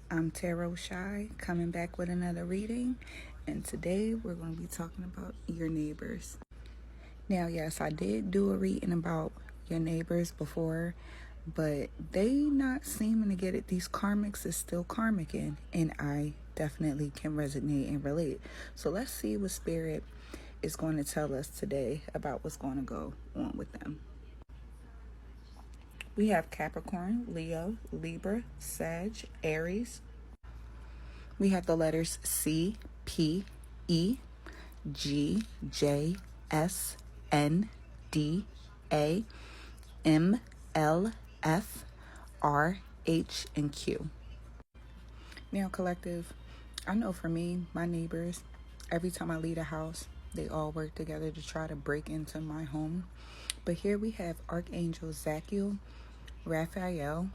I'm Tarot Shy, coming back with another reading, and today we're going to be talking about your neighbors. Now, yes, I did do a reading about your neighbors before, but they not seeming to get it. These karmics is still karmicking, and I definitely can resonate and relate. So let's see what Spirit is going to tell us today about what's going to go on with them. We have Capricorn, Leo, Libra, Sag, Aries. We have the letters C, P, E, G, J, S, N, D, A, M, L, F, R, H, and Q. Now, collective, I know for me, my neighbors, every time I leave a house, they all work together to try to break into my home. But here we have Archangel Zachiel, Raphael,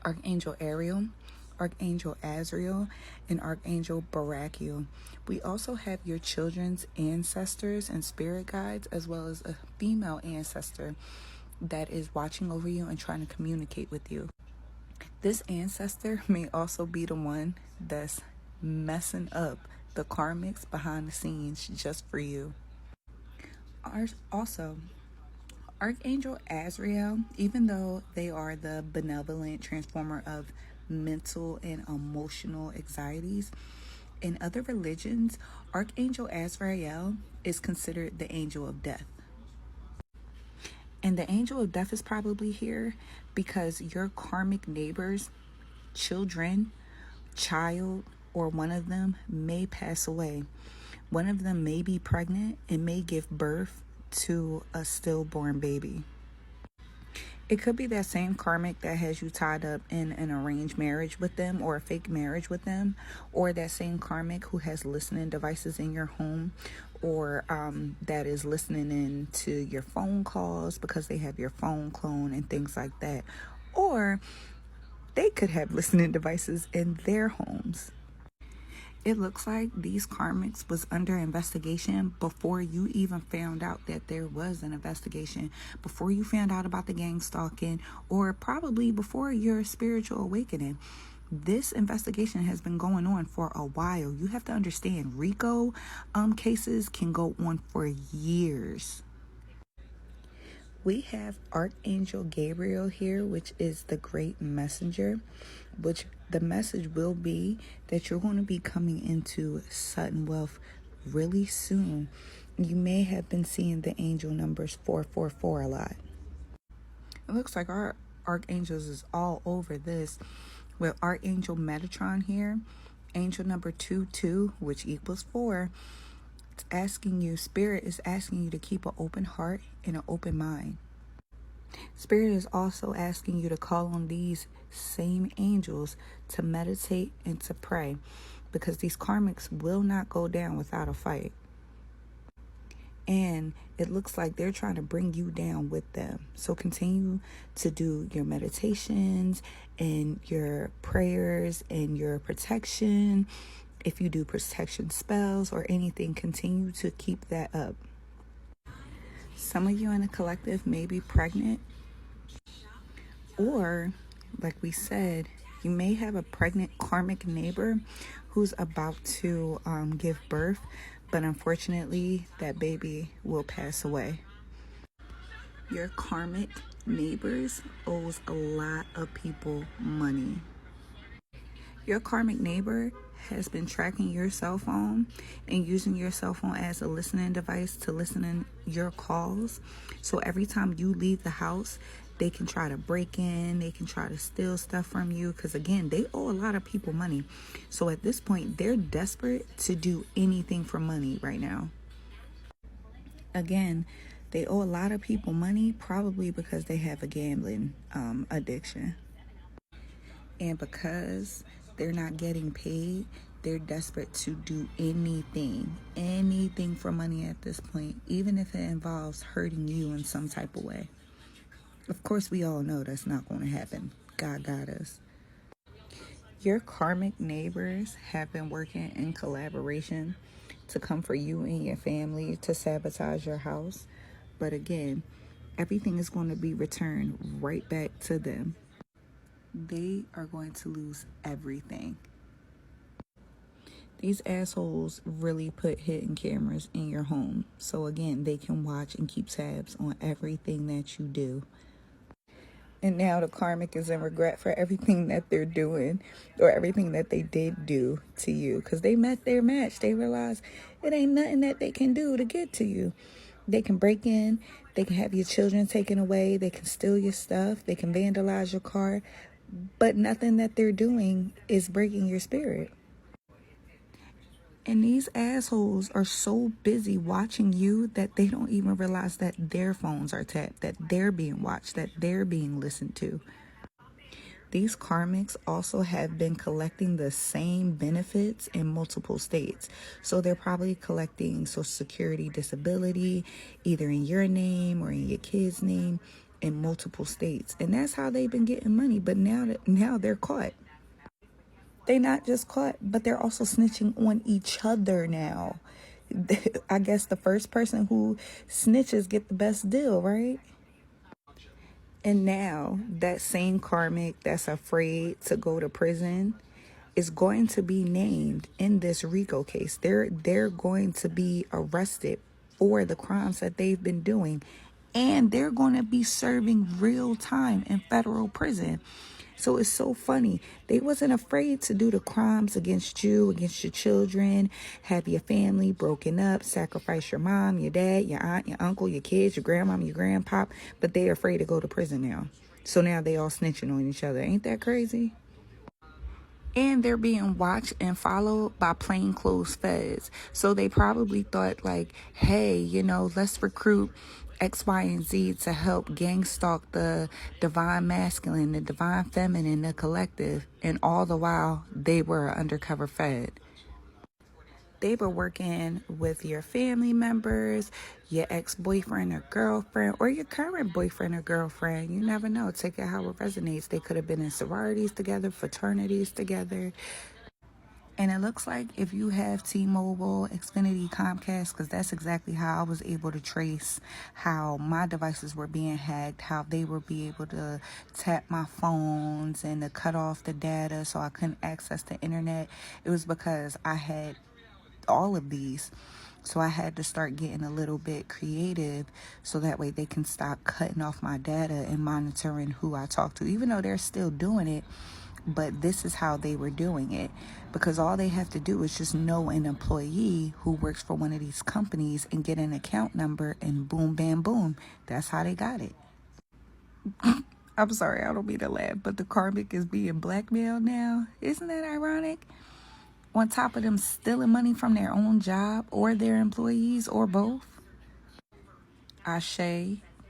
Archangel Ariel, Archangel Azrael, and Archangel Barachiel. We also have your children's ancestors and spirit guides, as well as a female ancestor that is watching over you and trying to communicate with you. This ancestor may also be the one that's messing up the karmics behind the scenes just for you. Also, Archangel Azrael, even though they are the benevolent transformer of mental and emotional anxieties, in other religions, Archangel Azrael is considered the angel of death. And the angel of death is probably here because your karmic neighbors, children, child, or one of them may pass away. One of them may be pregnant and may give birth to a stillborn baby. It could be that same karmic that has you tied up in an arranged marriage with them or a fake marriage with them, or that same karmic who has listening devices in your home, or that is listening in to your phone calls because they have your phone clone and things like that. Or they could have listening devices in their homes. It looks like these karmics was under investigation before you even found out that there was an investigation, before you found out about the gang stalking, or probably before your spiritual awakening. This investigation has been going on for a while. You have to understand, RICO cases can go on for years. We have Archangel Gabriel here, which is the great messenger, which the message will be that you're going to be coming into sudden wealth really soon. You may have been seeing the angel numbers 444 a lot. It looks like our archangels is all over this with Archangel Metatron here, angel number 22, which equals 4. It's asking you, Spirit is asking you to keep an open heart and an open mind. Spirit is also asking you to call on these same angels to meditate and to pray, because these karmics will not go down without a fight. And it looks like they're trying to bring you down with them. So continue to do your meditations and your prayers and your protection. If you do protection spells or anything, continue to keep that up. Some of you in the collective may be pregnant, or like we said, you may have a pregnant karmic neighbor who's about to give birth, but unfortunately that baby will pass away. Your karmic neighbors owes a lot of people money. Your karmic neighbor has been tracking your cell phone and using your cell phone as a listening device to listen in your calls. So every time you leave the house, they can try to break in, they can try to steal stuff from you, because again, they owe a lot of people money. So at this point, they're desperate to do anything for money right now. Again, they owe a lot of people money, probably because they have a gambling addiction. And because they're not getting paid, they're desperate to do anything for money at this point, even if it involves hurting you in some type of way. Of course, we all know that's not going to happen. God got us. Your karmic neighbors have been working in collaboration to come for you and your family to sabotage your house. But again, everything is going to be returned right back to them. they are going to lose everything. These assholes really put hidden cameras in your home. So again, they can watch and keep tabs on everything that you do. And now the karmic is in regret for everything that they're doing or everything that they did do to you. Because they met their match. They realized it ain't nothing that they can do to get to you. They can break in. They can have your children taken away. They can steal your stuff. They can vandalize your car. But nothing that they're doing is breaking your spirit. And these assholes are so busy watching you that they don't even realize that their phones are tapped, that they're being watched, that they're being listened to. These karmics also have been collecting the same benefits in multiple states. So they're probably collecting Social Security, disability, either in your name or in your kid's name, in multiple states. And that's how they've been getting money. But now they're caught. They not just caught, but they're also snitching on each other now. I guess the first person who snitches get the best deal, right? And now that same karmic that's afraid to go to prison is going to be named in this RICO case. They're going to be arrested for the crimes that they've been doing, and they're going to be serving real time in federal prison. So it's so funny. They wasn't afraid to do the crimes against you, against your children, have your family broken up, sacrifice your mom, your dad, your aunt, your uncle, your kids, your grandmama, your grandpop, but they're afraid to go to prison now. So now they all snitching on each other. Ain't that crazy? And they're being watched and followed by plainclothes feds. So they probably thought like, hey, let's recruit X, Y, and Z to help gang stalk the divine masculine, the divine feminine, the collective. And all the while, they were an undercover fed. They were working with your family members, your ex-boyfriend or girlfriend, or your current boyfriend or girlfriend. You never know. Take it how it resonates. They could have been in sororities together, fraternities together. And it looks like if you have T-Mobile, Xfinity, Comcast, because that's exactly how I was able to trace how my devices were being hacked, how they would be able to tap my phones and to cut off the data so I couldn't access the internet. It was because I had all of these. So I had to start getting a little bit creative so that way they can stop cutting off my data and monitoring who I talk to, even though they're still doing it. But this is how they were doing it, because all they have to do is just know an employee who works for one of these companies and get an account number, and boom, bam, boom. That's how they got it. I'm sorry, I don't mean to laugh, but the karmic is being blackmailed now. Isn't that ironic? On top of them stealing money from their own job or their employees or both. Ashe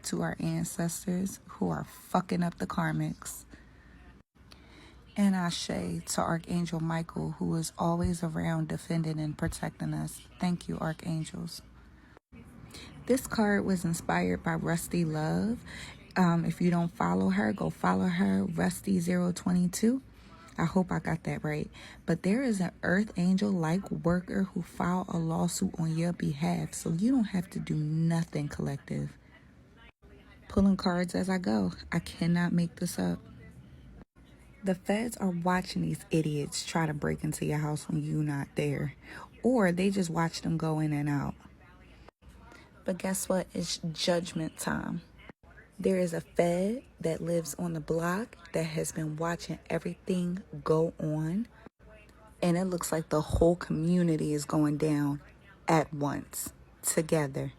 to our ancestors who are fucking up the karmics. And Ashe to Archangel Michael, who is always around defending and protecting us. Thank you, Archangels. This card was inspired by Rusty Love. If you don't follow her, go follow her, Rusty022. I hope I got that right. But there is an earth angel-like worker who filed a lawsuit on your behalf, so you don't have to do nothing, collective. Pulling cards as I go. I cannot make this up. The feds are watching these idiots try to break into your house when you're not there. Or they just watch them go in and out. But guess what? It's judgment time. There is a fed that lives on the block that has been watching everything go on. And it looks like the whole community is going down at once, together.